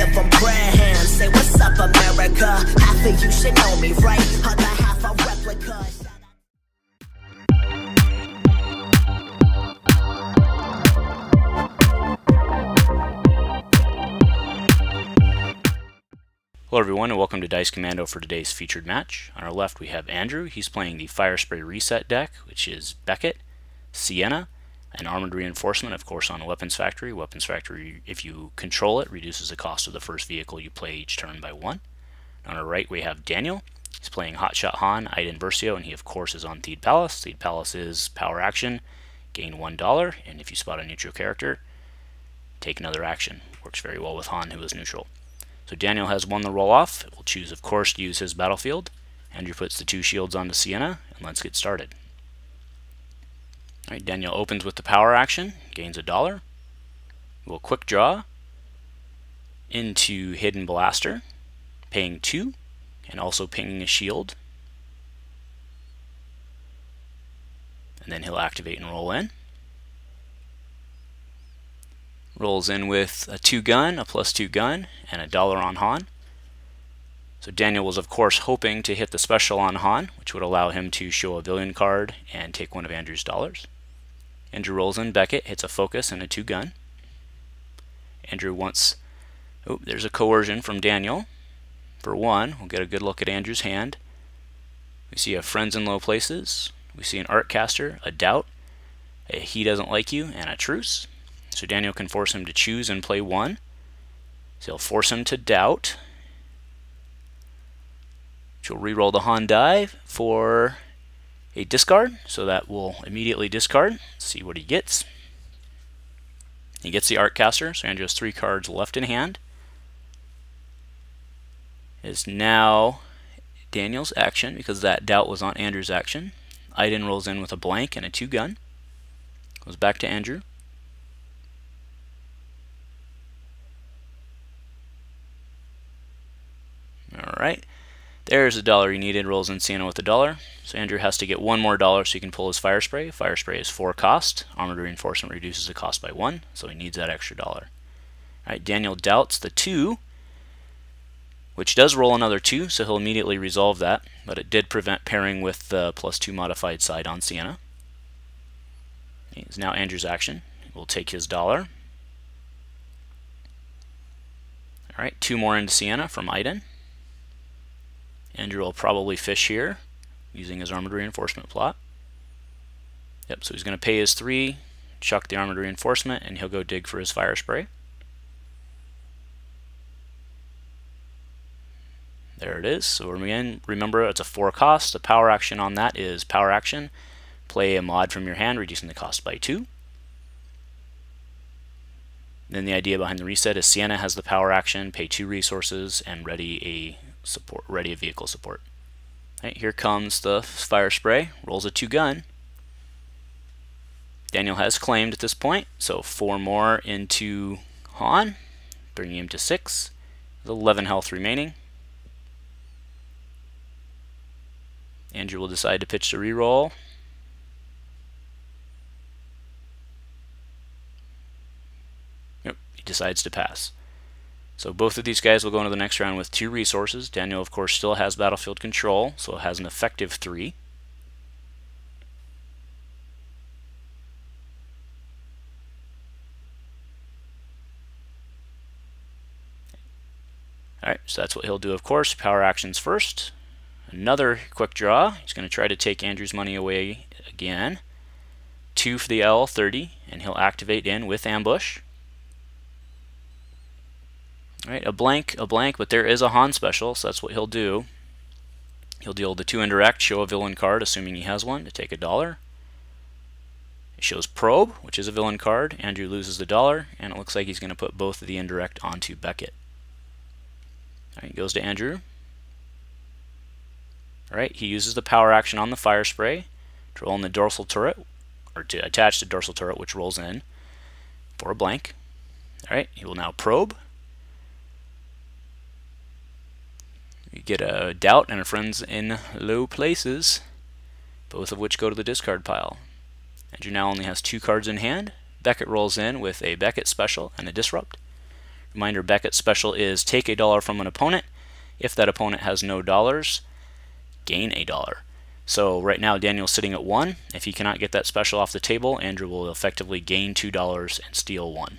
give them prayer hands. Say what's up, America. Half of you should know me, right? Other half a replica. Hello everyone and welcome to Dice Commando for today's featured match. On our left we have Andrew. He's playing the Firespray Reset deck, which is Beckett, Sienna, and Armored Reinforcement, of course, on Weapons Factory. Weapons Factory, if you control it, reduces the cost of the first vehicle you play each turn by 1. On our right we have Daniel. He's playing Hotshot Han, Iden, Versio, and he of course is on Theed Palace. Theed Palace is power action, gain $1, and if you spot a neutral character, take another action. Works very well with Han, who is neutral. So Daniel has won the roll-off. We'll choose, of course, to use his battlefield. Andrew puts the 2 shields onto Sienna, and let's get started. Alright, Daniel opens with the power action, gains $1. We'll quick draw into Hidden Blaster, paying 2, and also pinging a shield. And then he'll activate and roll in. Rolls in with a 2 gun, a +2 gun, and $1 on Han. So Daniel was of course hoping to hit the special on Han, which would allow him to show a villain card and take one of Andrew's dollars. Andrew rolls in Beckett, hits a focus and a 2 gun. Andrew wants, oh, there's a coercion from Daniel. For 1, we'll get a good look at Andrew's hand. We see a Friends in Low Places. We see an Artcaster, a Doubt, a He Doesn't Like You, and a Truce. So Daniel can force him to choose and play 1. So he'll force him to Doubt, which will reroll the Han die for a discard. So that will immediately discard. Let's see what he gets. He gets the Artcaster, so Andrew has 3 cards left in hand. It's now Daniel's action because that Doubt was on Andrew's action. Iden rolls in with a blank and a 2 gun. Goes back to Andrew. Alright, there's the $1 he needed, rolls in Sienna with $1. So Andrew has to get 1 more $1 so he can pull his Firespray. Firespray is 4 cost. Armored Reinforcement reduces the cost by 1, so he needs that extra $1. Alright, Daniel doubts the 2, which does roll another 2, so he'll immediately resolve that, but it did prevent pairing with the +2 modified side on Sienna. It's now Andrew's action. We'll take his $1. Alright, 2 more into Sienna from Iden. Andrew will probably fish here using his Armored Reinforcement plot. Yep, so he's going to pay his 3, chuck the Armored Reinforcement, and he'll go dig for his Firespray. There it is. So again, remember it's a 4 cost. The power action on that is power action. Play a mod from your hand, reducing the cost by 2. Then the idea behind the reset is Sienna has the power action, pay 2 resources, and ready a vehicle support. Right, here comes the Firespray, rolls a 2 gun. Daniel has claimed at this point, so 4 more into Han, bringing him to 6. With 11 health remaining. Andrew will decide to pitch the reroll. Yep, he decides to pass. So both of these guys will go into the next round with 2 resources. Daniel, of course, still has battlefield control, so it has an effective 3. Alright, so that's what he'll do, of course. Power actions first. Another quick draw. He's going to try to take Andrew's money away again. 2 for the L30, and he'll activate in with Ambush. Alright, a blank, but there is a Han special, so that's what he'll do. He'll deal the 2 indirect, show a villain card, assuming he has one, to take $1. It shows Probe, which is a villain card. Andrew loses the $1, and it looks like he's going to put both of the indirect onto Beckett. Alright, goes to Andrew. Alright, he uses the power action on the Firespray to roll in the dorsal turret, or to attach the dorsal turret, which rolls in for a blank. Alright, he will now probe. You get a Doubt and a Friends in Low Places, both of which go to the discard pile. Andrew now only has 2 cards in hand. Beckett rolls in with a Beckett special and a Disrupt. Reminder, Beckett's special is take $1 from an opponent. If that opponent has no dollars, gain $1. So right now Daniel's sitting at 1. If he cannot get that special off the table, Andrew will effectively gain $2 and steal 1.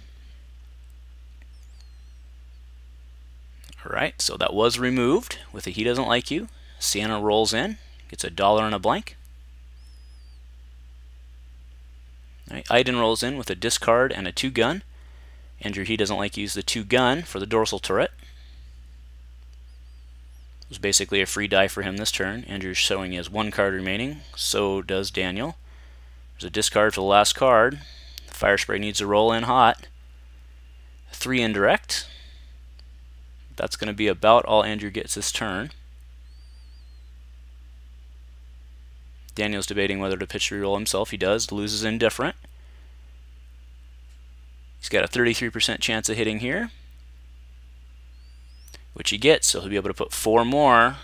Alright, so that was removed with a He Doesn't Like You. Sienna rolls in, gets $1 and a blank. Right, Iden rolls in with a discard and a 2-gun. Andrew, He Doesn't Like You, use the 2-gun for the dorsal turret. It was basically a free die for him this turn. Andrew's showing he has 1 card remaining. So does Daniel. There's a discard for the last card. Firespray needs to roll in hot. 3 indirect. That's going to be about all Andrew gets this turn. Daniel's debating whether to pitch reroll himself. He does. Loses indifferent. He's got a 33% chance of hitting here, which he gets, so he'll be able to put 4 more.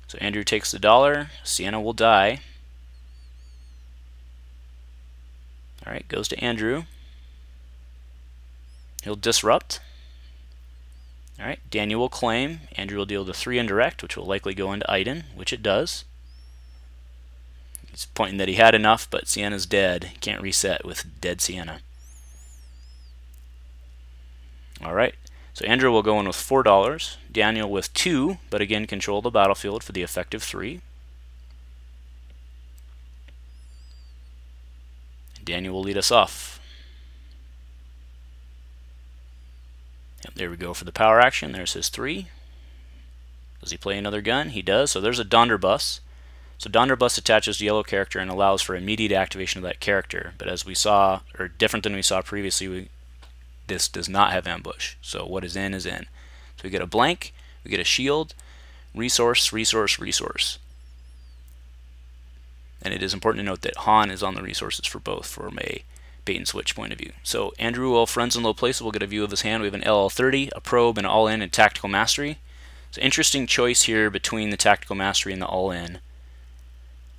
So Andrew takes the $1. Sienna will die. Alright, goes to Andrew. He'll disrupt. Alright, Daniel will claim. Andrew will deal the 3 indirect, which will likely go into Iden, which it does. He's pointing that he had enough, but Sienna's dead. Can't reset with dead Sienna. Alright, so Andrew will go in with $4. Daniel with 2, but again control the battlefield for the effective 3. And Daniel will lead us off. Yep, there we go for the power action. There's his 3. Does he play another gun? He does. So there's a Donderbus. So Donderbus attaches to yellow character and allows for immediate activation of that character. But as we saw, or different than we saw previously, this does not have ambush. So what is in is in. So we get a blank, we get a shield, resource, resource, resource. And it is important to note that Han is on the resources for both from a bait and switch point of view. So Andrew will friends in low places. We'll get a view of his hand. We have an LL30, a probe, an all-in, and tactical mastery. So interesting choice here between the tactical mastery and the all-in.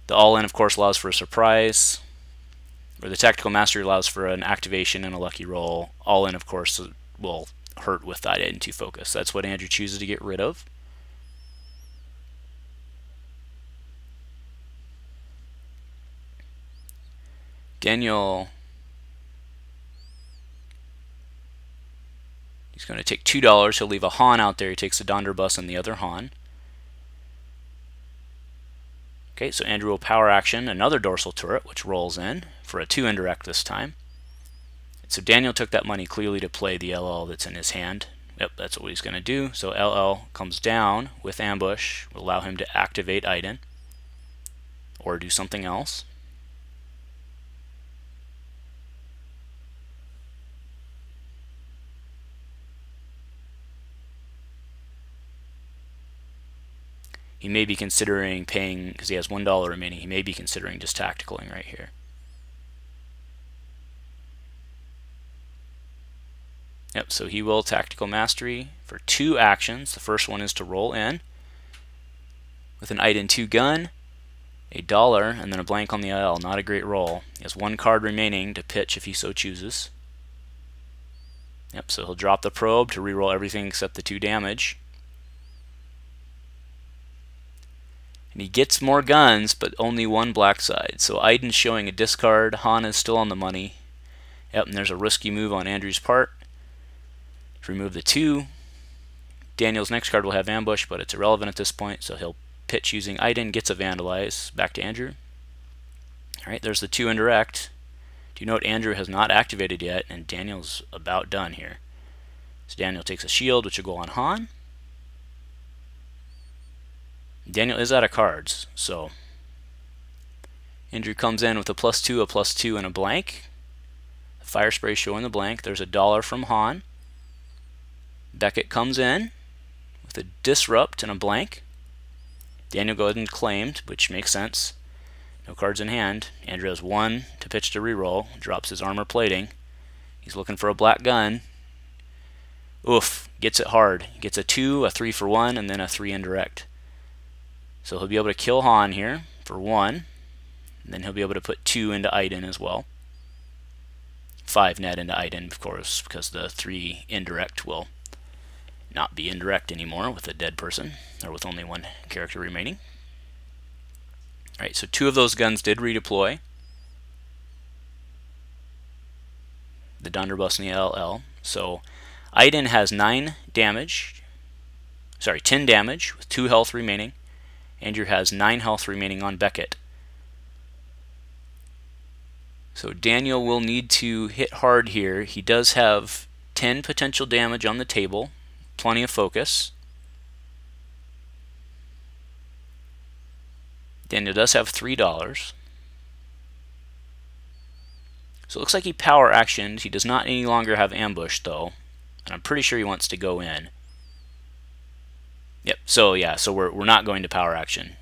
The all-in, of course, allows for a surprise, or the tactical mastery allows for an activation and a lucky roll. All-in, of course, will hurt with that into focus. That's what Andrew chooses to get rid of. Daniel, he's going to take $2. He'll leave a Han out there. He takes the Donderbus and the other Han. Okay, so Andrew will power action another dorsal turret, which rolls in for a 2 indirect this time. So Daniel took that money clearly to play the LL that's in his hand. Yep, that's what he's going to do. So LL comes down with ambush, will allow him to activate Iden or do something else. He may be considering paying, because he has $1 remaining, he may be considering just tacticaling right here. Yep, so he will tactical mastery for 2 actions. The first one is to roll in with an Iden 2 gun, $1, and then a blank on the IL. Not a great roll. He has 1 card remaining to pitch if he so chooses. Yep, so he'll drop the probe to reroll everything except the 2 damage. And he gets more guns, but only 1 black side. So Iden's showing a discard. Han is still on the money. Yep, and there's a risky move on Andrew's part to remove the 2. Daniel's next card will have ambush, but it's irrelevant at this point, so he'll pitch using Iden, gets a vandalize. Back to Andrew. Alright, there's the 2 indirect. Do you note Andrew has not activated yet, and Daniel's about done here. So Daniel takes a shield, which will go on Han. Daniel is out of cards, so Andrew comes in with a +2, and a blank. The Firespray showing the blank. There's $1 from Han. Beckett comes in with a disrupt and a blank. Daniel goes and claimed, which makes sense. No cards in hand. Andrew has 1 to pitch to reroll. Drops his armor plating. He's looking for a black gun. Oof, gets it hard. Gets a 2, a 3 for 1, and then a 3 indirect. So he'll be able to kill Han here for 1. And then he'll be able to put 2 into Iden as well. 5 net into Iden, of course, because the 3 indirect will not be indirect anymore with a dead person, or with only one character remaining. Alright, so 2 of those guns did redeploy. The Dunderbuss and the IRL. So Iden has 10 damage with 2 health remaining. Andrew has 9 health remaining on Beckett. So Daniel will need to hit hard here. He does have 10 potential damage on the table, plenty of focus. Daniel does have $3. So it looks like he power actioned. He does not any longer have ambush though, and I'm pretty sure he wants to go in. Yep, so yeah, so we're not going to power action.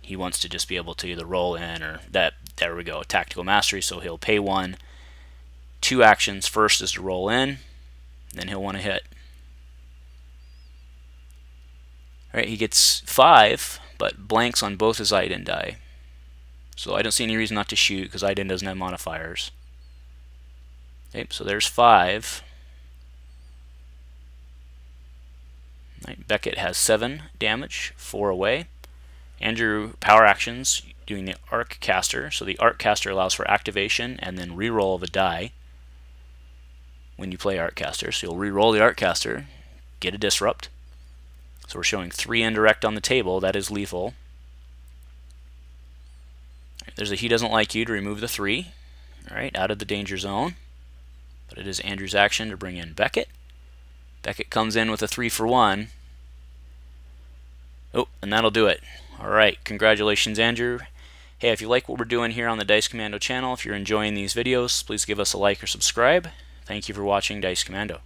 He wants to just be able to either roll in or that. There we go, tactical mastery. So he'll pay 1. 2 actions. First is to roll in, then he'll want to hit. Alright, he gets 5, but blanks on both his Iden die. So I don't see any reason not to shoot because Iden doesn't have modifiers. Okay, so there's 5. Right, Beckett has 7 damage, 4 away. Andrew power actions doing the Arc Caster. So the Arc Caster allows for activation and then reroll of a die when you play Arc Caster. So you'll reroll the Arc Caster, get a disrupt. So we're showing 3 indirect on the table. That is lethal. There's a he doesn't like you to remove the 3. Alright, out of the danger zone. But it is Andrew's action to bring in Beckett. Beckett comes in with a 3 for 1. Oh, and that'll do it. Alright, congratulations, Andrew. Hey, if you like what we're doing here on the Dice Commando channel, if you're enjoying these videos, please give us a like or subscribe. Thank you for watching Dice Commando.